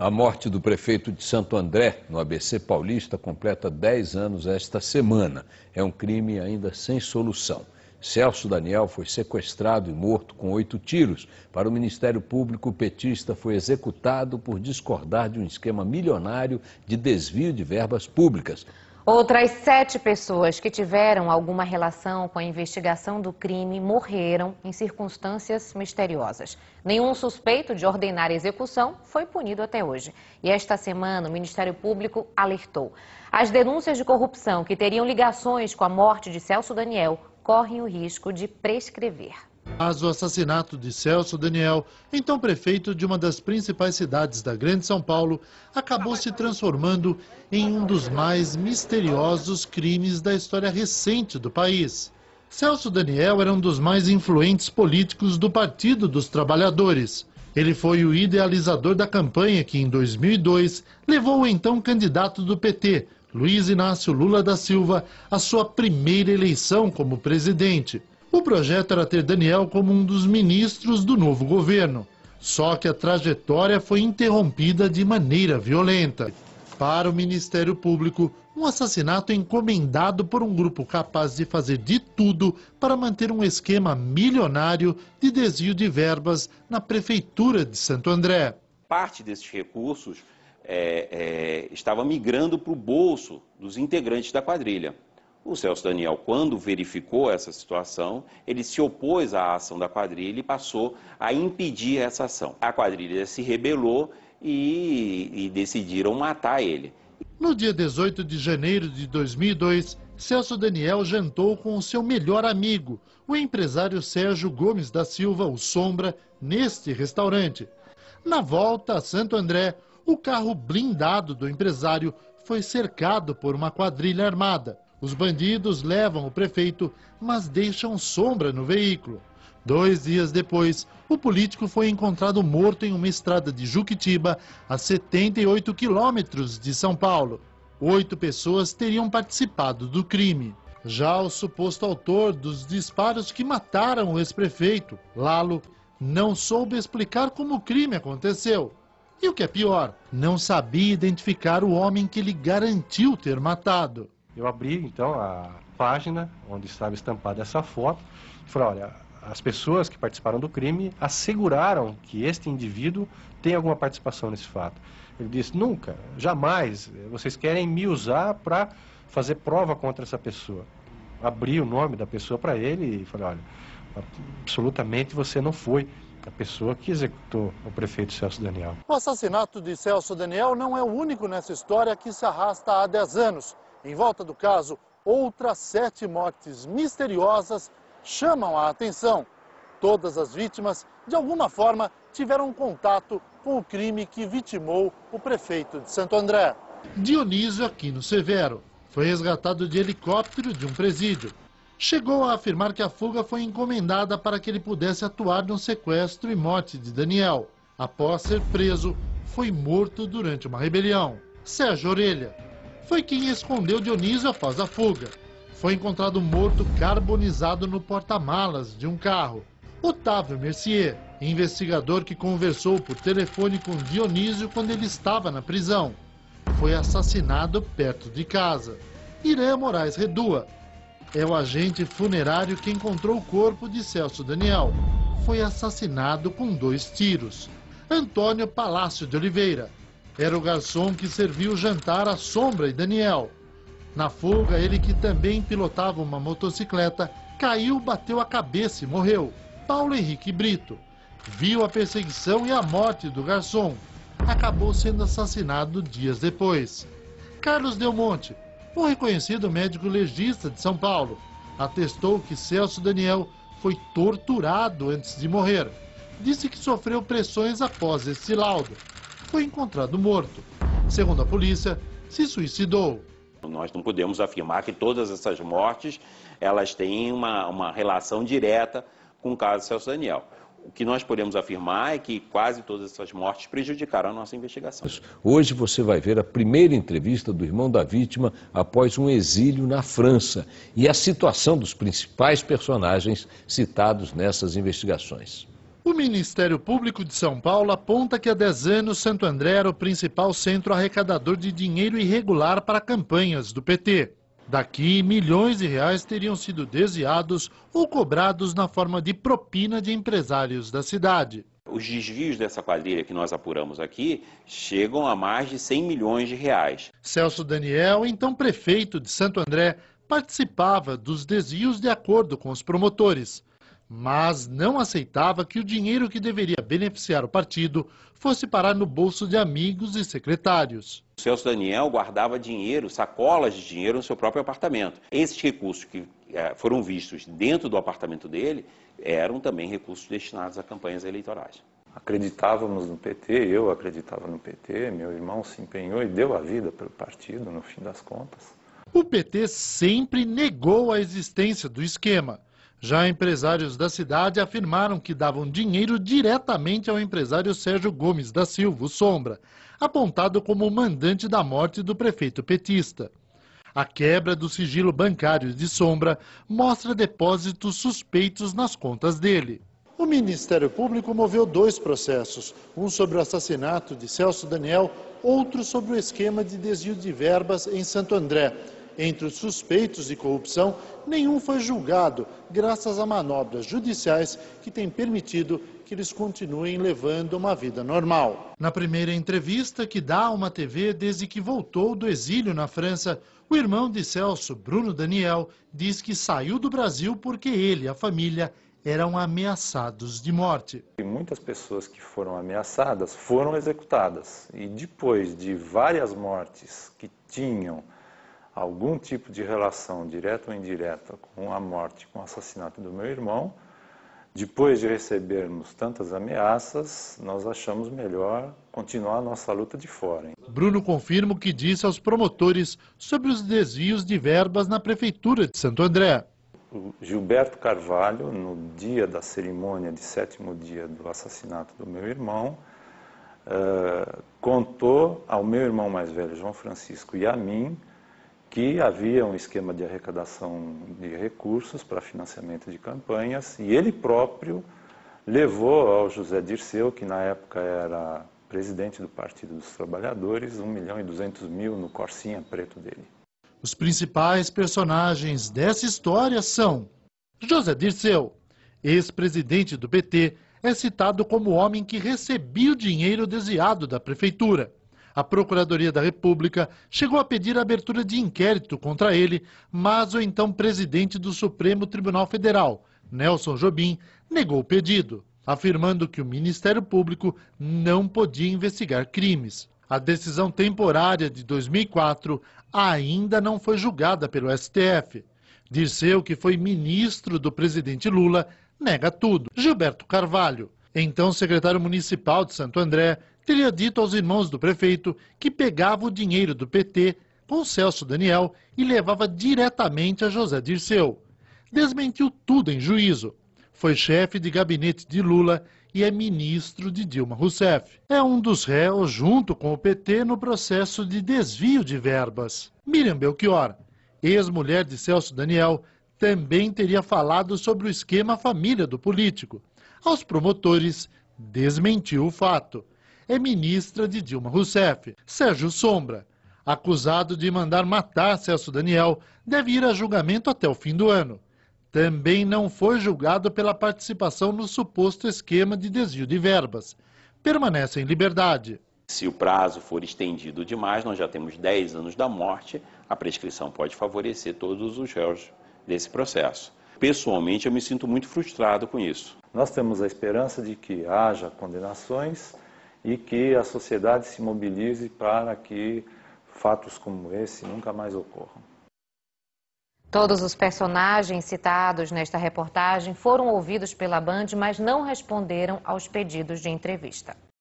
A morte do prefeito de Santo André, no ABC Paulista, completa 10 anos esta semana. É um crime ainda sem solução. Celso Daniel foi sequestrado e morto com 8 tiros. Para o Ministério Público, o petista foi executado por discordar de um esquema milionário de desvio de verbas públicas. Outras 7 pessoas que tiveram alguma relação com a investigação do crime morreram em circunstâncias misteriosas. Nenhum suspeito de ordenar a execução foi punido até hoje. E esta semana o Ministério Público alertou. As denúncias de corrupção que teriam ligações com a morte de Celso Daniel correm o risco de prescrever. Mas o assassinato de Celso Daniel, então prefeito de uma das principais cidades da Grande São Paulo, acabou se transformando em um dos mais misteriosos crimes da história recente do país. Celso Daniel era um dos mais influentes políticos do Partido dos Trabalhadores. Ele foi o idealizador da campanha que, em 2002, levou o então candidato do PT, Luiz Inácio Lula da Silva, à sua primeira eleição como presidente. O projeto era ter Daniel como um dos ministros do novo governo. Só que a trajetória foi interrompida de maneira violenta. Para o Ministério Público, um assassinato encomendado por um grupo capaz de fazer de tudo para manter um esquema milionário de desvio de verbas na Prefeitura de Santo André. Parte desses recursos estava migrando para o bolso dos integrantes da quadrilha. O Celso Daniel, quando verificou essa situação, ele se opôs à ação da quadrilha e passou a impedir essa ação. A quadrilha se rebelou e decidiram matar ele. No dia 18 de janeiro de 2002, Celso Daniel jantou com o seu melhor amigo, o empresário Sérgio Gomes da Silva, o Sombra, neste restaurante. Na volta a Santo André, o carro blindado do empresário foi cercado por uma quadrilha armada. Os bandidos levam o prefeito, mas deixam Sombra no veículo. 2 dias depois, o político foi encontrado morto em uma estrada de Juquitiba, a 78 quilômetros de São Paulo. 8 pessoas teriam participado do crime. Já o suposto autor dos disparos que mataram o ex-prefeito, Lalo, não soube explicar como o crime aconteceu. E o que é pior, não sabia identificar o homem que lhe garantiu ter matado. Eu abri, então, a página onde estava estampada essa foto e falei, olha, as pessoas que participaram do crime asseguraram que este indivíduo tem alguma participação nesse fato. Ele disse, nunca, jamais, vocês querem me usar para fazer prova contra essa pessoa. Abri o nome da pessoa para ele e falei, olha, absolutamente você não foi a pessoa que executou o prefeito Celso Daniel. O assassinato de Celso Daniel não é o único nessa história que se arrasta há 10 anos. Em volta do caso, outras 7 mortes misteriosas chamam a atenção. Todas as vítimas, de alguma forma, tiveram contato com o crime que vitimou o prefeito de Santo André. Dionísio Aquino Severo foi resgatado de helicóptero de um presídio. Chegou a afirmar que a fuga foi encomendada para que ele pudesse atuar no sequestro e morte de Daniel. Após ser preso, foi morto durante uma rebelião. Sérgio Orelha foi quem escondeu Dionísio após a fuga. Foi encontrado morto carbonizado no porta-malas de um carro. Otávio Mercier, investigador que conversou por telefone com Dionísio quando ele estava na prisão, foi assassinado perto de casa. Irã Moraes Redua é o agente funerário que encontrou o corpo de Celso Daniel. Foi assassinado com 2 tiros. Antônio Palácio de Oliveira era o garçom que serviu o jantar a Sombra e Daniel. Na fuga, ele, que também pilotava uma motocicleta, caiu, bateu a cabeça e morreu. Paulo Henrique Brito viu a perseguição e a morte do garçom. Acabou sendo assassinado dias depois. Carlos Del Monte, um reconhecido médico legista de São Paulo, atestou que Celso Daniel foi torturado antes de morrer. Disse que sofreu pressões após esse laudo. Foi encontrado morto. Segundo a polícia, se suicidou. Nós não podemos afirmar que todas essas mortes elas têm uma relação direta com o caso de Celso Daniel. O que nós podemos afirmar é que quase todas essas mortes prejudicaram a nossa investigação. Hoje você vai ver a primeira entrevista do irmão da vítima após um exílio na França e a situação dos principais personagens citados nessas investigações. O Ministério Público de São Paulo aponta que há 10 anos Santo André era o principal centro arrecadador de dinheiro irregular para campanhas do PT. Daqui, milhões de reais teriam sido desviados ou cobrados na forma de propina de empresários da cidade. Os desvios dessa quadrilha que nós apuramos aqui chegam a mais de 100 milhões de reais. Celso Daniel, então prefeito de Santo André, participava dos desvios de acordo com os promotores, mas não aceitava que o dinheiro que deveria beneficiar o partido fosse parar no bolso de amigos e secretários. O Celso Daniel guardava dinheiro, sacolas de dinheiro no seu próprio apartamento. Esses recursos que foram vistos dentro do apartamento dele eram também recursos destinados a campanhas eleitorais. Acreditávamos no PT, eu acreditava no PT, meu irmão se empenhou e deu a vida pelo partido, no fim das contas. O PT sempre negou a existência do esquema. Já empresários da cidade afirmaram que davam dinheiro diretamente ao empresário Sérgio Gomes da Silva, o Sombra, apontado como o mandante da morte do prefeito petista. A quebra do sigilo bancário de Sombra mostra depósitos suspeitos nas contas dele. O Ministério Público moveu 2 processos, um sobre o assassinato de Celso Daniel, outro sobre o esquema de desvio de verbas em Santo André. Entre os suspeitos de corrupção, nenhum foi julgado, graças a manobras judiciais que têm permitido que eles continuem levando uma vida normal. Na primeira entrevista que dá a uma TV desde que voltou do exílio na França, o irmão de Celso, Bruno Daniel, diz que saiu do Brasil porque ele e a família eram ameaçados de morte. E muitas pessoas que foram ameaçadas foram executadas. E depois de várias mortes que tinham algum tipo de relação, direta ou indireta, com a morte, com o assassinato do meu irmão, depois de recebermos tantas ameaças, nós achamos melhor continuar a nossa luta de fora. Bruno confirma o que disse aos promotores sobre os desvios de verbas na Prefeitura de Santo André. O Gilberto Carvalho, no dia da cerimônia de 7º dia do assassinato do meu irmão, contou ao meu irmão mais velho, João Francisco, e a mim, que havia um esquema de arrecadação de recursos para financiamento de campanhas, e ele próprio levou ao José Dirceu, que na época era presidente do Partido dos Trabalhadores, 1.200.000 no Corsinha preto dele. Os principais personagens dessa história são José Dirceu, ex-presidente do PT, é citado como o homem que recebia o dinheiro desviado da prefeitura. A Procuradoria da República chegou a pedir a abertura de inquérito contra ele, mas o então presidente do Supremo Tribunal Federal, Nelson Jobim, negou o pedido, afirmando que o Ministério Público não podia investigar crimes. A decisão temporária de 2004 ainda não foi julgada pelo STF. Dirceu, que foi ministro do presidente Lula, nega tudo. Gilberto Carvalho, então secretário municipal de Santo André, teria dito aos irmãos do prefeito que pegava o dinheiro do PT com Celso Daniel e levava diretamente a José Dirceu. Desmentiu tudo em juízo. Foi chefe de gabinete de Lula e é ministro de Dilma Rousseff. É um dos réus, junto com o PT, no processo de desvio de verbas. Miriam Belchior, ex-mulher de Celso Daniel, também teria falado sobre o esquema família do político. Aos promotores, desmentiu o fato. É ministra de Dilma Rousseff. Sérgio Sombra, acusado de mandar matar Celso Daniel, deve ir a julgamento até o fim do ano. Também não foi julgado pela participação no suposto esquema de desvio de verbas. Permanece em liberdade. Se o prazo for estendido demais, nós já temos 10 anos da morte, a prescrição pode favorecer todos os réus desse processo. Pessoalmente, eu me sinto muito frustrado com isso. Nós temos a esperança de que haja condenações e que a sociedade se mobilize para que fatos como esse nunca mais ocorram. Todos os personagens citados nesta reportagem foram ouvidos pela Band, mas não responderam aos pedidos de entrevista.